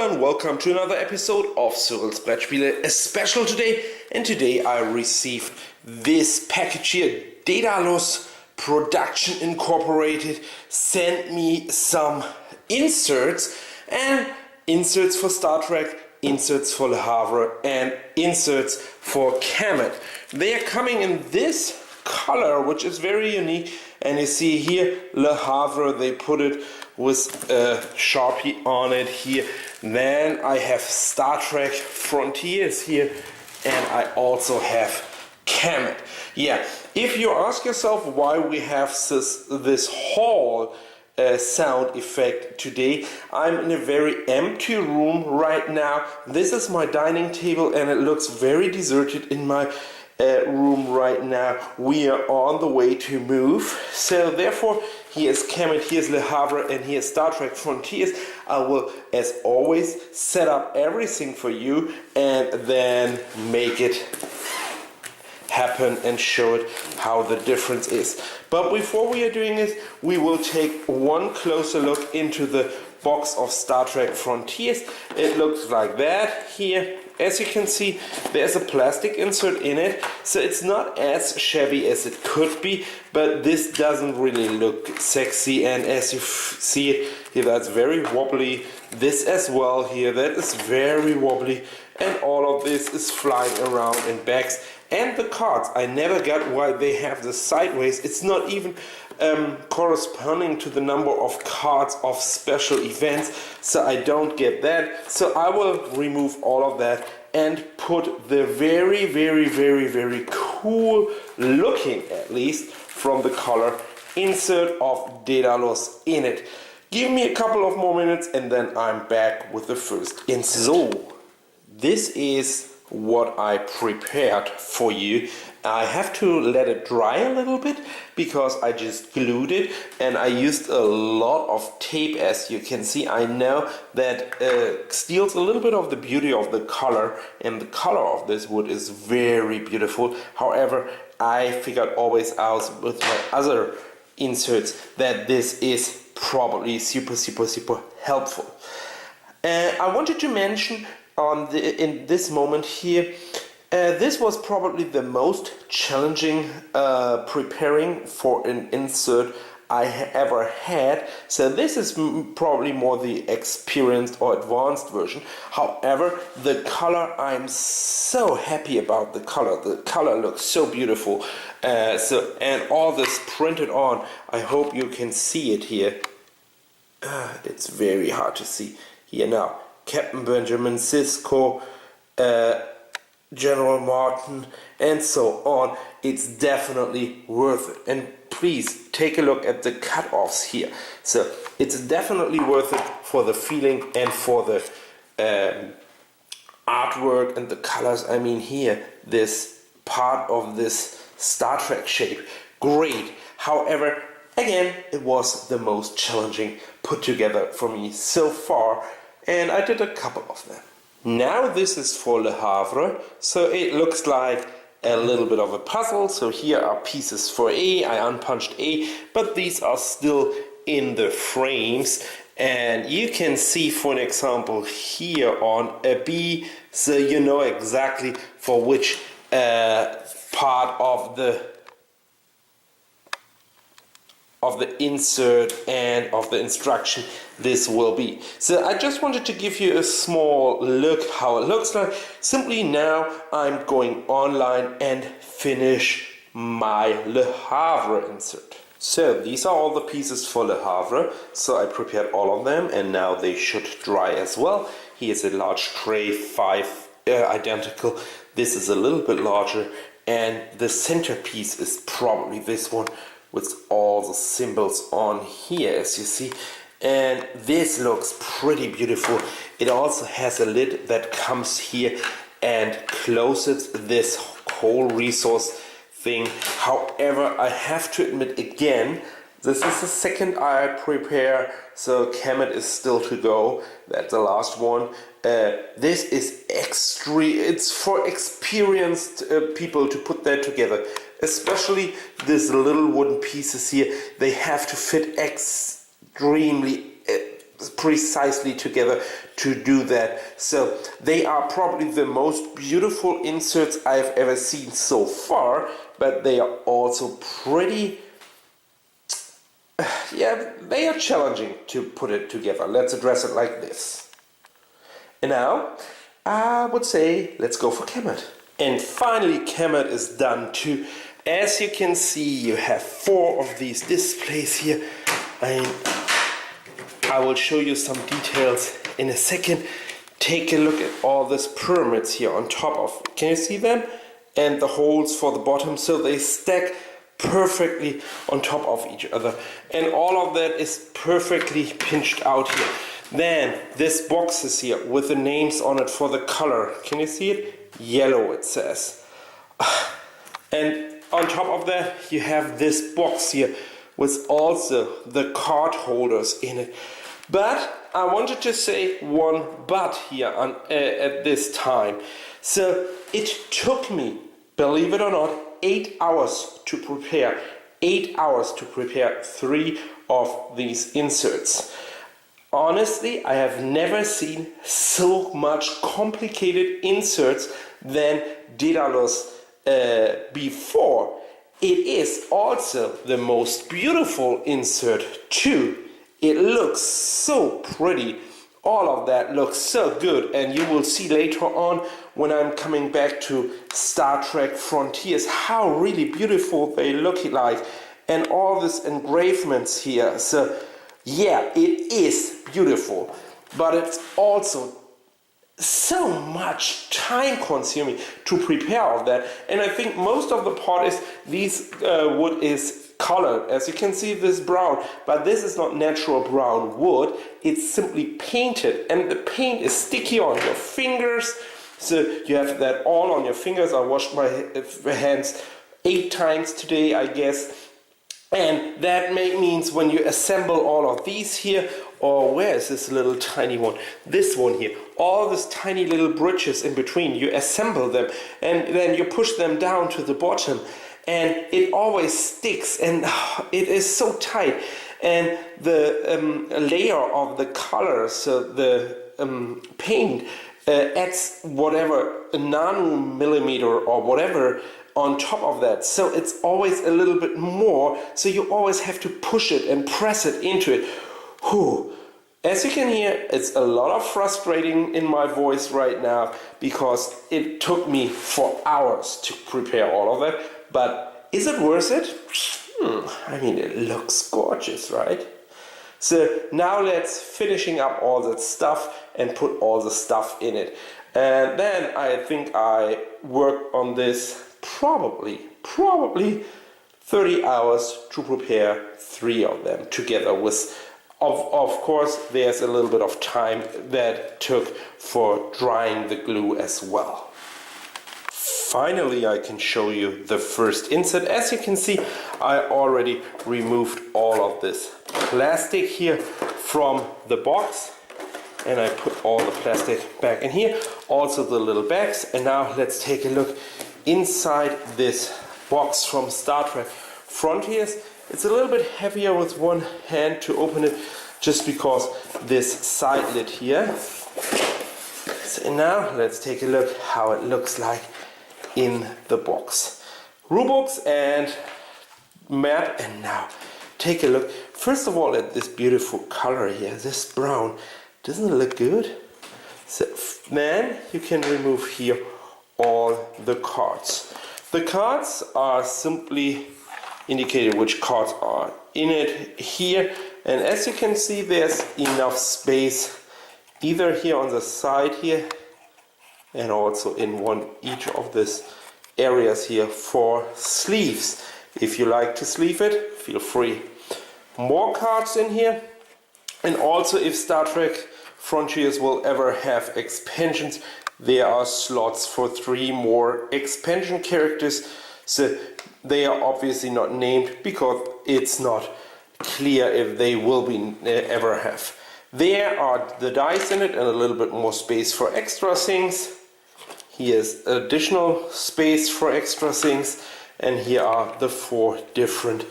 everyone, welcome to another episode of Cyrils Brettspiele, a special today. And today I received this package here. Daedalus Production Incorporated sent me some inserts, and inserts for Star Trek, inserts for Le Havre, and inserts for Kemet. They are coming in this color, which is very unique. And you see here, Le Havre, they put it with a Sharpie on it here. Then I have Star Trek Frontiers here, and I also have Kemet. Yeah, if you ask yourself why we have this hall sound effect today, I'm in a very empty room right now. This is my dining table and it looks very deserted in my room right now. We are on the way to move, so therefore here's Kemet, here's Le Havre, and here's Star Trek Frontiers. I will, as always, set up everything for you and then make it happen and show it how the difference is. But before we are doing this, we will take one closer look into the box of Star Trek Frontiers. It looks like that here. As you can see, there's a plastic insert in it, so it's not as shabby as it could be, but this doesn't really look sexy. And as you see it here, that's very wobbly. This as well here, that is very wobbly, and all of this is flying around in bags. And the cards, I never got why they have this sideways. It's not even corresponding to the number of cards of special events, so I don't get that. So I will remove all of that and put the very cool looking, at least from the color, insert of Daedalus in it. Give me a couple of more minutes and then I'm back with the first insert. So this is what I prepared for you. I have to let it dry a little bit because I just glued it, and I used a lot of tape. As you can see, I know that steals a little bit of the beauty of the color, and the color of this wood is very beautiful. However, I figured always out with my other inserts that this is probably super helpful. I wanted to mention in this moment here, this was probably the most challenging preparing for an insert I ever had. So this is probably more the experienced or advanced version. However, the color, I'm so happy about the color. The color looks so beautiful. And all this printed on, I hope you can see it here. It's very hard to see here now. Captain Benjamin Sisko, General Martin, and so on. It's definitely worth it. And please take a look at the cut-offs here. So it's definitely worth it for the feeling and for the artwork and the colors. I mean, here, this part of this Star Trek shape, great. However, again, it was the most challenging put together for me so far, and I did a couple of them. Now this is for Le Havre, so it looks like a little bit of a puzzle. So here are pieces for A, I unpunched A, but these are still in the frames. And you can see, for an example, here on a B, so you know exactly for which part of the insert and of the instruction this will be. So I just wanted to give you a small look how it looks like. Simply now I'm going online and finish my Le Havre insert. So these are all the pieces for Le Havre. So I prepared all of them and now they should dry as well. Here's a large tray, 5 identical. This is a little bit larger, and the centerpiece is probably this one with all the symbols on here, as you see. And this looks pretty beautiful. It also has a lid that comes here and closes this whole resource thing. However, I have to admit again, this is the second I prepare, so Kemet is still to go. That's the last one. This is it's for experienced people to put that together. Especially these little wooden pieces here, they have to fit extremely precisely together to do that. So they are probably the most beautiful inserts I've ever seen so far, but they are also pretty, yeah, they are challenging to put it together. Let's address it like this. And now I would say let's go for Kemet. And finally Kemet is done too. As you can see, you have 4 of these displays here. I will show you some details in a second. Take a look at all these pyramids here on top of. Can you see them? And the holes for the bottom, so they stack perfectly on top of each other. And all of that is perfectly pinched out here. Then this box is here with the names on it for the color. Can you see it? Yellow it says. And on top of that you have this box here with also the card holders in it. But I wanted to say one but here at this time. So it took me, believe it or not, 8 hours to prepare. 8 hours to prepare 3 of these inserts. Honestly, I have never seen so much complicated inserts than Daedalus before. It is also the most beautiful insert too. It looks so pretty. All of that looks so good, and you will see later on when I'm coming back to Star Trek Frontiers how really beautiful they look like, and all these engravements here. So yeah, it is beautiful, but it's also so much time consuming to prepare all that. And I think most of the part is this wood is colored. As you can see, this brown, but this is not natural brown wood, it's simply painted, and the paint is sticky on your fingers, so you have that all on your fingers. I washed my hands 8 times today, I guess. And that means when you assemble all of these here, or where is this little tiny one? This one here. All these tiny little bridges in between, you assemble them and then you push them down to the bottom, and it always sticks, and it is so tight. And the layer of the color, so the paint adds whatever, a nanomillimeter or whatever on top of that, so it's always a little bit more, so you always have to push it and press it into it. Whew. As you can hear, it's a lot of frustrating in my voice right now because it took me 4 hours to prepare all of that. But is it worth it? I mean, it looks gorgeous, right? So now let's finishing up all that stuff and put all the stuff in it. And then I think I worked on this probably 30 hours to prepare 3 of them together with, of course, there's a little bit of time that took for drying the glue as well. Finally, I can show you the first insert. As you can see, I already removed all of this plastic here from the box, and I put all the plastic back in here, also the little bags. And now let's take a look inside this box from Star Trek Frontiers. It's a little bit heavier with one hand to open it, just because this side lid here. So now let's take a look how it looks like in the box. Rulebooks and map, and now take a look first of all at this beautiful color here, this brown. Doesn't it look good? So then you can remove here all the cards. The cards are simply indicated which cards are in it here, and as you can see, there's enough space either here on the side here and also in each of these areas here for sleeves. If you like to sleeve it, feel free. More cards in here, and also if Star Trek Frontiers will ever have expansions, there are slots for 3 more expansion characters. So they are obviously not named because it's not clear if they will be ever have. There are the dice in it and a little bit more space for extra things. Here's additional space for extra things, and here are the 4 different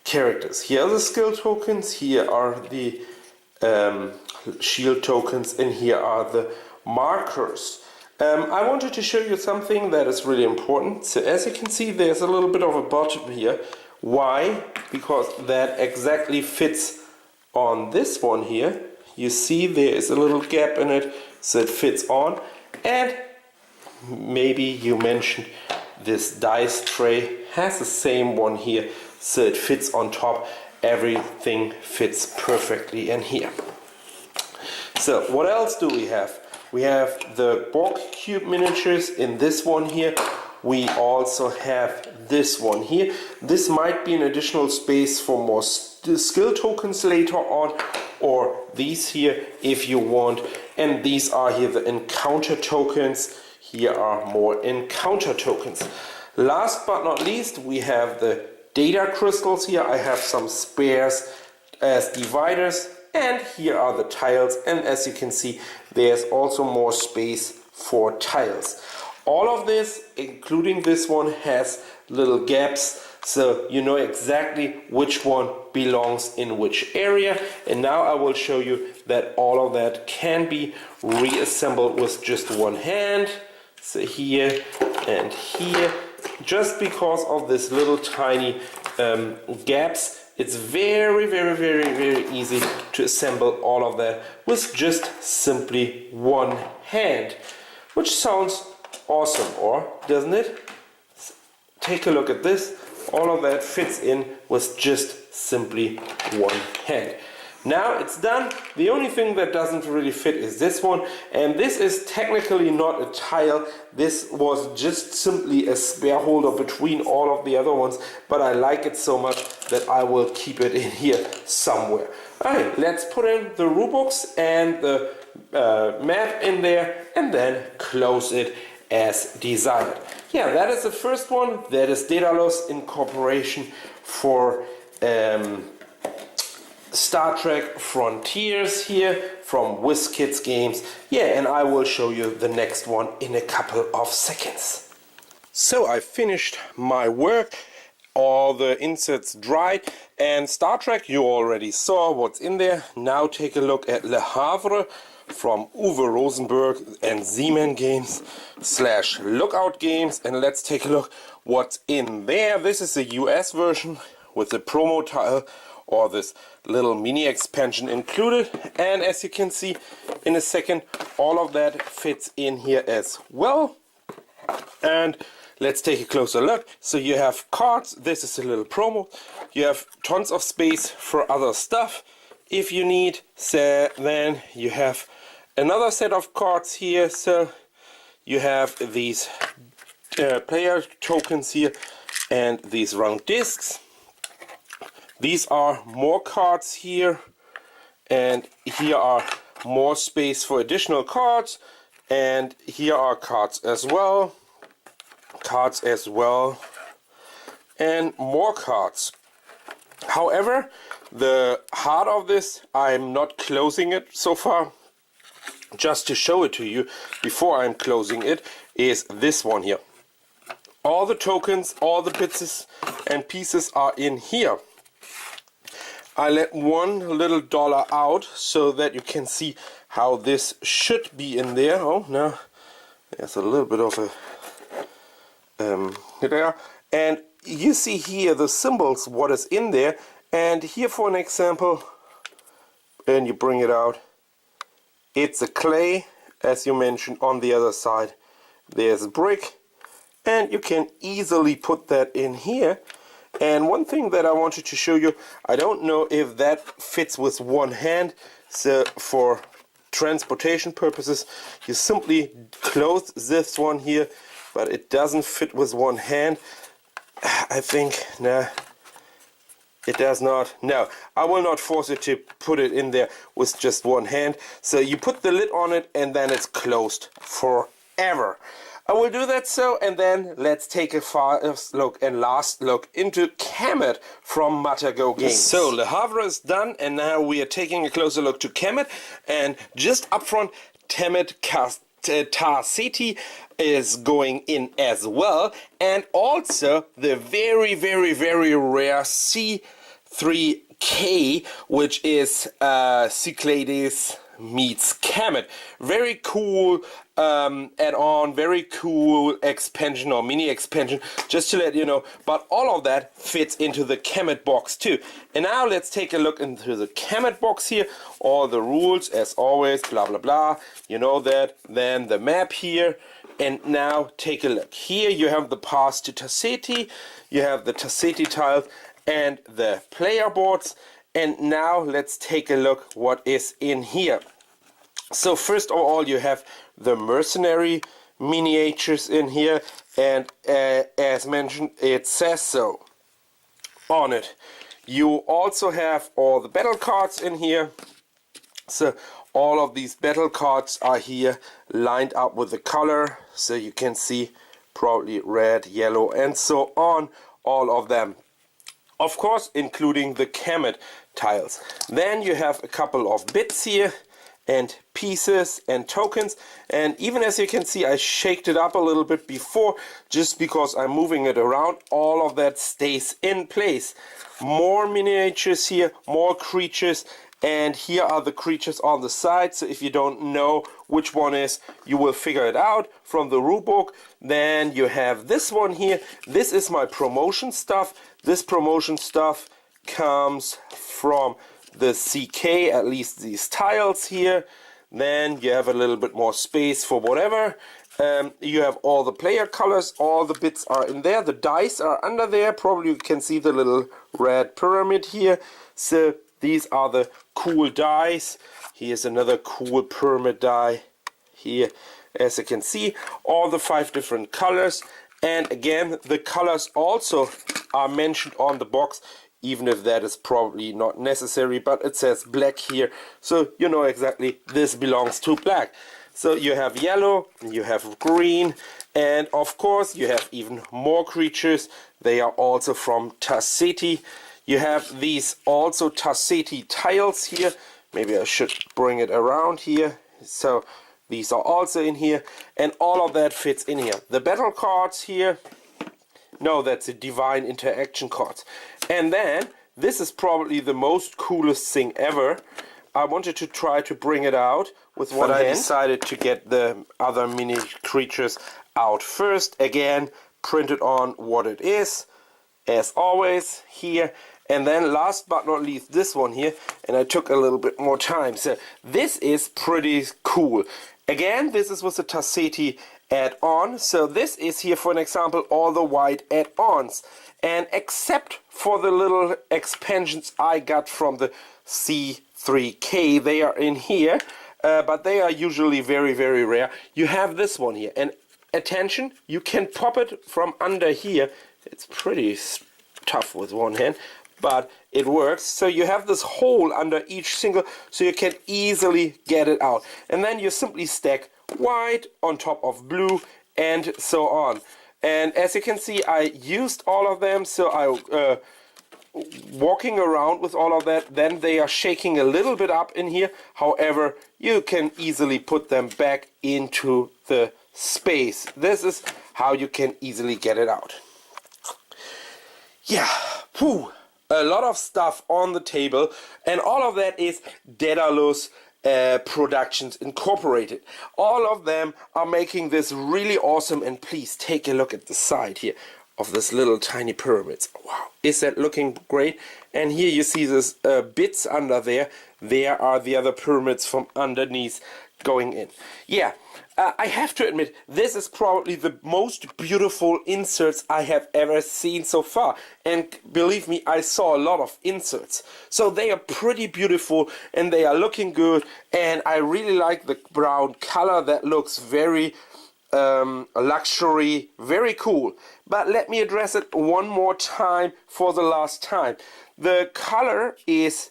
characters. Here are the skill tokens, here are the shield tokens, and here are the markers. I wanted to show you something that is really important. So as you can see, there's a little bit of a bottom here. Why? Because that exactly fits on this one here. You see there is a little gap in it, so it fits on. And maybe you mentioned this dice tray has the same one here, so it fits on top. Everything fits perfectly in here. So what else do we have? We have the Borg cube miniatures in this one here. We also have this one here. This might be an additional space for more skill tokens later on, or these here if you want. And these are here the encounter tokens. Here are more encounter tokens. Last but not least, we have the data crystals here. I have some spares as dividers, and here are the tiles, and as you can see, there's also more space for tiles. All of this, including this one, has little gaps, so you know exactly which one belongs in which area. And now I will show you that all of that can be reassembled with just one hand. So here and here, just because of this little tiny gaps, it's very easy to assemble all of that with just simply one hand, which sounds awesome, or doesn't it? Take a look at this. All of that fits in with just simply one hand. Now it's done. The only thing that doesn't really fit is this one, and this is technically not a tile. This was just simply a spare holder between all of the other ones, but I like it so much that I will keep it in here somewhere. Alright, let's put in the rulebooks and the map in there, and then close it as desired. Yeah, that is the first one. That is Daedalus Incorporation for Star Trek Frontiers here from WizKids Games. Yeah, and I will show you the next one in a couple of seconds. So I finished my work. All the inserts dried, and Star Trek you already saw what's in there. Now take a look at Le Havre from Uwe Rosenberg and Z.Man Games / Lookout Games, and let's take a look what's in there. This is the US version with the promo tile, or this little mini expansion included, and as you can see in a second, all of that fits in here as well. And let's take a closer look. So you have cards. This is a little promo. You have tons of space for other stuff if you need. So then you have another set of cards here. So you have these player tokens here and these round discs. These are more cards here, and here are more space for additional cards, and here are cards as well, and more cards. However, the heart of this, I'm not closing it so far. Just to show it to you before I'm closing it, is this one here. All the tokens, all the bits and pieces are in here. I let one little dollar out so that you can see how this should be in there. Oh, no, there's a little bit of a there. And you see here the symbols, what is in there. And here for an example, and you bring it out, it's a clay, as you mentioned. On the other side there's a brick, and you can easily put that in here. And one thing that I wanted to show you, I don't know if that fits with one hand, so for transportation purposes you simply close this one here, but it doesn't fit with one hand. I think, nah, it does not. No, I will not force it to put it in there with just one hand. So you put the lid on it and then it's closed forever. I will do that so, and then let's take a first look and last look into Kemet from Matago Games. So Le Havre is done, and now we are taking a closer look to Kemet, and just up front, Kemet Ta-Seti is going in as well, and also the very rare C3K, which is Cyclades meets Kemet. Very cool add-on, very cool expansion or mini expansion, just to let you know. But all of that fits into the Kemet box too. And now let's take a look into the Kemet box here. All the rules as always, blah blah blah, you know that. Then the map here. And now take a look. Here you have the pass to Ta-Seti, you have the Ta-Seti tiles and the player boards. And now let's take a look what is in here. So first of all, you have the mercenary miniatures in here, and as mentioned, it says so on it. You also have all the battle cards in here. So all of these battle cards are here lined up with the color, so you can see probably red, yellow, and so on, all of them. Of course, including the Kemet tiles. Then you have a couple of bits here and pieces and tokens, and even as you can see, I shaked it up a little bit before just because I'm moving it around. All of that stays in place. More miniatures here, more creatures, and here are the creatures on the side. So if you don't know which one is, you will figure it out from the rulebook. Then you have this one here. This is my promotion stuff. This promotion stuff comes from the CK, at least these tiles here. Then you have a little bit more space for whatever. You have all the player colors, all the bits are in there. The dice are under there. Probably you can see the little red pyramid here. So these are the cool dice. Here's another cool pyramid die here. As you can see, all the 5 different colors. And again, the colors also are mentioned on the box, even if that is probably not necessary, but it says black here, so you know exactly this belongs to black. So you have yellow, you have green, and of course you have even more creatures. They are also from Ta-Seti. You have these also Ta-Seti tiles here. Maybe I should bring it around here. So these are also in here, and all of that fits in here. The battle cards here, no, that's a divine interaction cards. And then this is probably the most coolest thing ever. I wanted to try to bring it out with one hand. I decided to get the other mini creatures out first. Again, printed on what it is, as always here. And then last but not least, this one here, and I took a little bit more time. So this is pretty cool. Again, this is with the Ta-Seti add-on. So this is here, for an example, all the white add-ons. And except for the little expansions I got from the C3K, they are in here. But they are usually very, very rare. You have this one here. And attention, you can pop it from under here. It's pretty tough with one hand, but it works. So you have this hole under each single, so you can easily get it out. And then you simply stack white on top of blue and so on. And as you can see, I used all of them, so I walking around with all of that. Then they are shaking a little bit up in here. However, you can easily put them back into the space. This is how you can easily get it out. Yeah, whew, a lot of stuff on the table, and all of that is Daedalus Productions Incorporated. All of them are making this really awesome, and please take a look at the side here of this little tiny pyramids. Wow, is that looking great? And here you see this bits under there. There are the other pyramids from underneath going in. Yeah, I have to admit, this is probably the most beautiful inserts I have ever seen so far. And believe me, I saw a lot of inserts. So they are pretty beautiful and they are looking good. And I really like the brown color. That looks very luxury, very cool. But let me address it one more time for the last time. The color is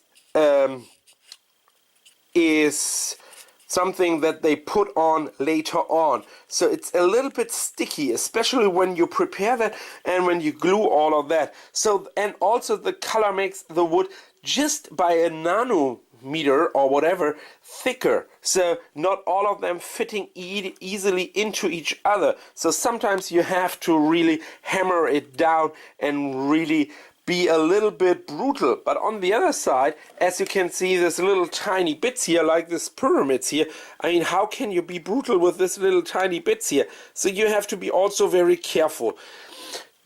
something that they put on later on, so it's a little bit sticky, especially when you prepare that and when you glue all of that. So, and also the color makes the wood just by a nanometer or whatever thicker, so not all of them fitting easily into each other. So sometimes you have to really hammer it down and really be a little bit brutal, but on the other side, as you can see, there's little tiny bits here, like this pyramids here. I mean, how can you be brutal with this little tiny bits here? So you have to be also very careful.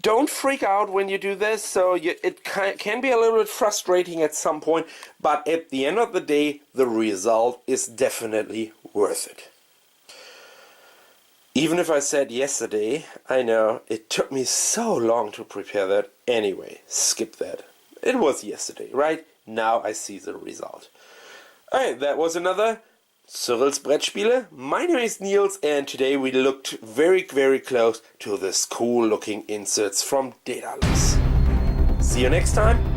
Don't freak out when you do this, it can be a little bit frustrating at some point, but at the end of the day, the result is definitely worth it. Even if I said yesterday, I know, it took me so long to prepare that. Anyway, skip that. It was yesterday, right? Now I see the result. Alright, that was another Cyrils Brettspiele. My name is Nils, and today we looked very close to this cool looking inserts from Daedalus. See you next time.